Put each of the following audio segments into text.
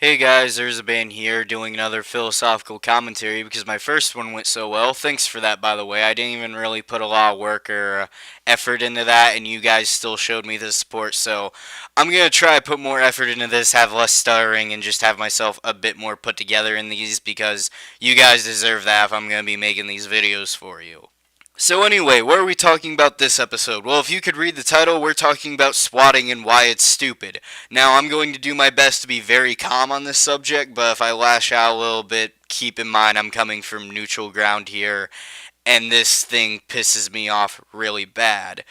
Hey guys, Urzaban here doing another philosophical commentary because my first one went so well. Thanks for that, by the way. I didn't even really put a lot of work or effort into that, and you guys still showed me the support. So I'm going to try to put more effort into this, have less stuttering, and just have myself a bit more put together in these because you guys deserve that if I'm going to be making these videos for you. So anyway, what are we talking about this episode? Well, if you could read the title, we're talking about swatting and why it's stupid. Now, I'm going to do my best to be very calm on this subject, but if I lash out a little bit, keep in mind I'm coming from neutral ground here, and this thing pisses me off really bad.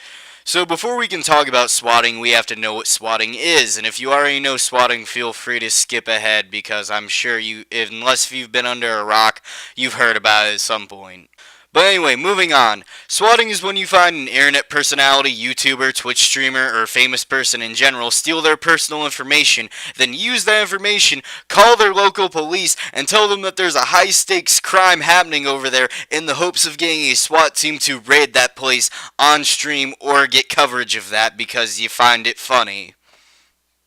So before we can talk about swatting, we have to know what swatting is, and if you already know swatting, feel free to skip ahead because I'm sure you, unless you've been under a rock, you've heard about it at some point. But anyway, moving on. Swatting is when you find an internet personality, YouTuber, Twitch streamer, or famous person in general steal their personal information, then use that information, call their local police, and tell them that there's a high stakes crime happening over there in the hopes of getting a SWAT team to raid that place on stream or get coverage of that because you find it funny.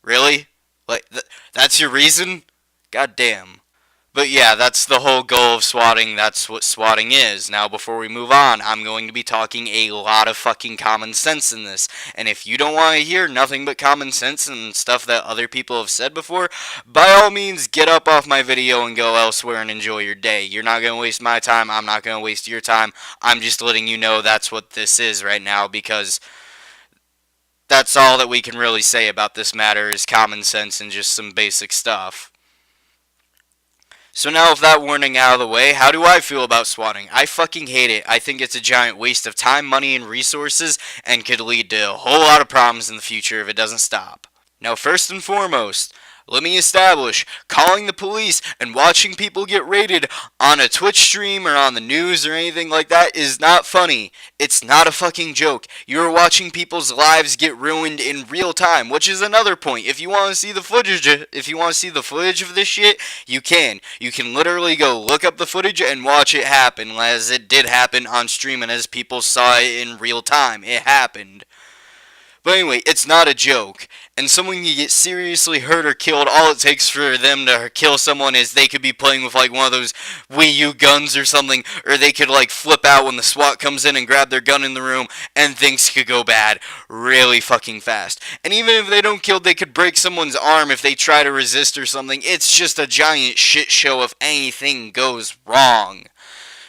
Really? That's your reason? God damn. But yeah, that's the whole goal of swatting. That's what swatting is. Now, before we move on, I'm going to be talking a lot of fucking common sense in this. And if you don't want to hear nothing but common sense and stuff that other people have said before, by all means, get up off my video and go elsewhere and enjoy your day. You're not going to waste my time. I'm not going to waste your time. I'm just letting you know that's what this is right now because that's all that we can really say about this matter is common sense and just some basic stuff. So now with that warning out of the way, how do I feel about swatting? I fucking hate it. I think it's a giant waste of time, money, and resources, and could lead to a whole lot of problems in the future if it doesn't stop. Now first and foremost, let me establish, calling the police and watching people get raided on a Twitch stream or on the news or anything like that is not funny. It's not a fucking joke. You're watching people's lives get ruined in real time, which is another point. If you want to see the footage, of this shit, you can. You can literally go look up the footage and watch it happen, as it did happen on stream and as people saw it in real time. It happened. But anyway, it's not a joke. And someone can get seriously hurt or killed. All it takes for them to kill someone is they could be playing with like one of those Wii U guns or something, or they could like flip out when the SWAT comes in and grab their gun in the room, and things could go bad really fucking fast. And even if they don't kill, they could break someone's arm if they try to resist or something. It's just a giant shit show if anything goes wrong.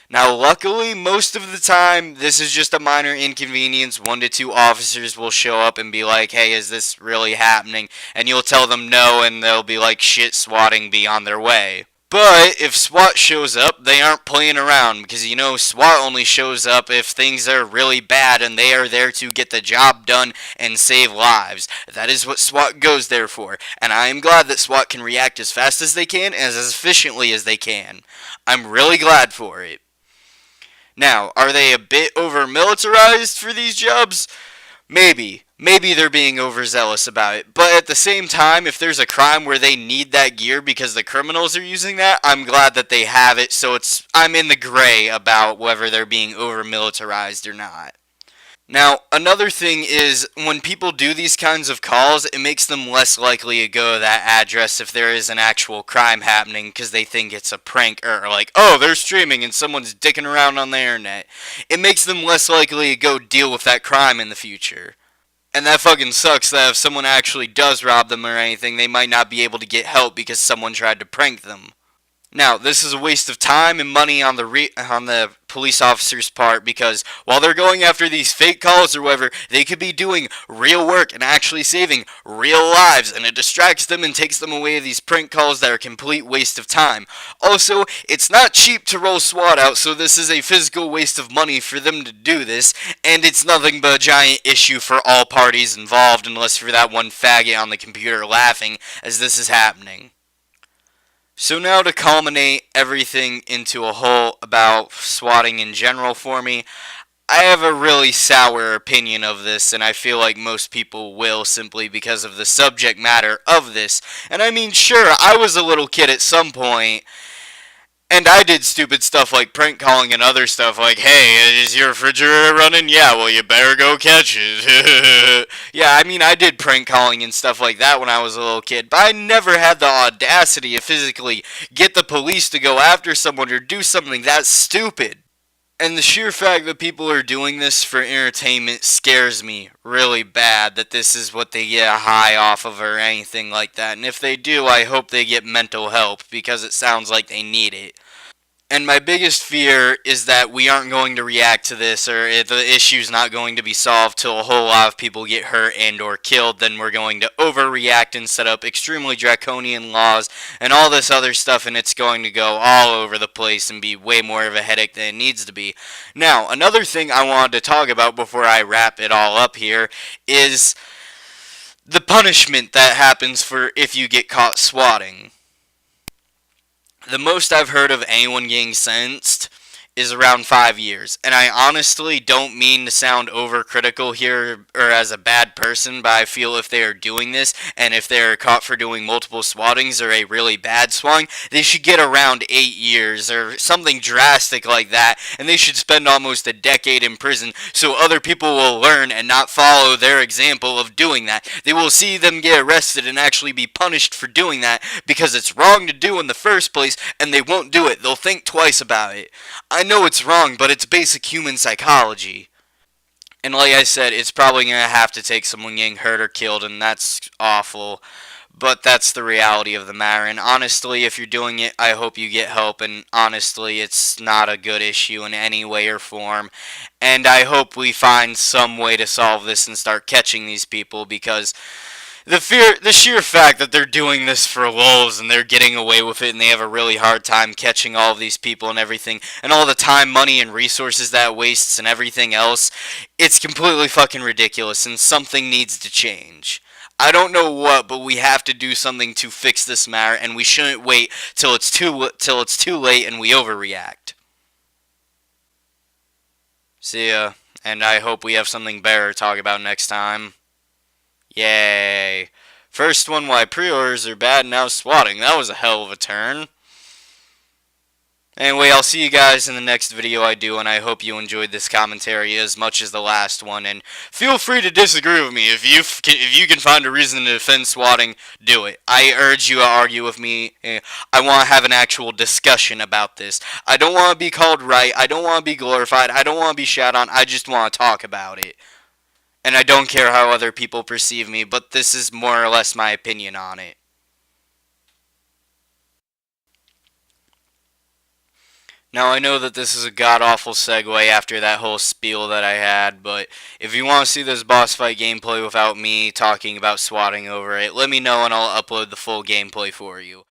Now, luckily, most of the time, this is just a minor inconvenience. 1 to 2 officers will show up and be like, hey, is this really happening? And you'll tell them no, and they'll be like, shit, swatting, be on their way. But if SWAT shows up, they aren't playing around because, SWAT only shows up if things are really bad and they are there to get the job done and save lives. That is what SWAT goes there for. And I am glad that SWAT can react as fast as they can and as efficiently as they can. I'm really glad for it. Now, are they a bit over-militarized for these jobs? Maybe. Maybe they're being overzealous about it. But at the same time, if there's a crime where they need that gear because the criminals are using that, I'm glad that they have it, so I'm in the gray about whether they're being over-militarized or not. Now, another thing is, when people do these kinds of calls, it makes them less likely to go to that address if there is an actual crime happening because they think it's a prank or like, oh, they're streaming and someone's dicking around on the internet. It makes them less likely to go deal with that crime in the future. And that fucking sucks that if someone actually does rob them or anything, they might not be able to get help because someone tried to prank them. Now, this is a waste of time and money on the police officer's part because while they're going after these fake calls or whatever, they could be doing real work and actually saving real lives, and it distracts them and takes them away to these prank calls that are a complete waste of time. Also, it's not cheap to roll SWAT out, so this is a physical waste of money for them to do this, and it's nothing but a giant issue for all parties involved unless you're that one faggot on the computer laughing as this is happening. So now to culminate everything into a whole about swatting in general for me, I have a really sour opinion of this, and I feel like most people will simply because of the subject matter of this. And I mean, sure, I was a little kid at some point, And I did stupid stuff like prank calling and other stuff like, hey, is your refrigerator running? Yeah, well, you better go catch it. Yeah, I mean, I did prank calling and stuff like that when I was a little kid, but I never had the audacity to physically get the police to go after someone or do something that stupid. And the sheer fact that people are doing this for entertainment scares me really bad, that this is what they get a high off of or anything like that. And if they do, I hope they get mental help because it sounds like they need it. And my biggest fear is that we aren't going to react to this, or if the issue's not going to be solved till a whole lot of people get hurt and or killed. Then we're going to overreact and set up extremely draconian laws and all this other stuff, and it's going to go all over the place and be way more of a headache than it needs to be. Now, another thing I wanted to talk about before I wrap it all up here is the punishment that happens for if you get caught swatting. The most I've heard of anyone getting sentenced is around 5 years. And I honestly don't mean to sound overcritical here or as a bad person, but I feel if they are doing this and if they are caught for doing multiple swattings or a really bad swatting, they should get around 8 years or something drastic like that. And they should spend almost a decade in prison so other people will learn and not follow their example of doing that. They will see them get arrested and actually be punished for doing that because it's wrong to do in the first place, and they won't do it. They'll think twice about it. I know it's wrong, but it's basic human psychology. And like I said, it's probably going to have to take someone getting hurt or killed, and that's awful. But that's the reality of the matter. And honestly, if you're doing it, I hope you get help. And honestly, it's not a good issue in any way or form. And I hope we find some way to solve this and start catching these people, because the sheer fact that they're doing this for lulz and they're getting away with it and they have a really hard time catching all of these people and everything and all the time, money, and resources that wastes and everything else, it's completely fucking ridiculous and something needs to change. I don't know what, but we have to do something to fix this matter, and we shouldn't wait till it's too late and we overreact. See ya, and I hope we have something better to talk about next time. Yay. First one, why pre-orders are bad, now swatting. That was a hell of a turn. Anyway, I'll see you guys in the next video I do, and I hope you enjoyed this commentary as much as the last one. And feel free to disagree with me. If you can find a reason to defend swatting, do it. I urge you to argue with me. I want to have an actual discussion about this. I don't want to be called right. I don't want to be glorified. I don't want to be shat on. I just want to talk about it. And I don't care how other people perceive me, but this is more or less my opinion on it. Now, I know that this is a god-awful segue after that whole spiel that I had, but if you want to see this boss fight gameplay without me talking about swatting over it, let me know and I'll upload the full gameplay for you.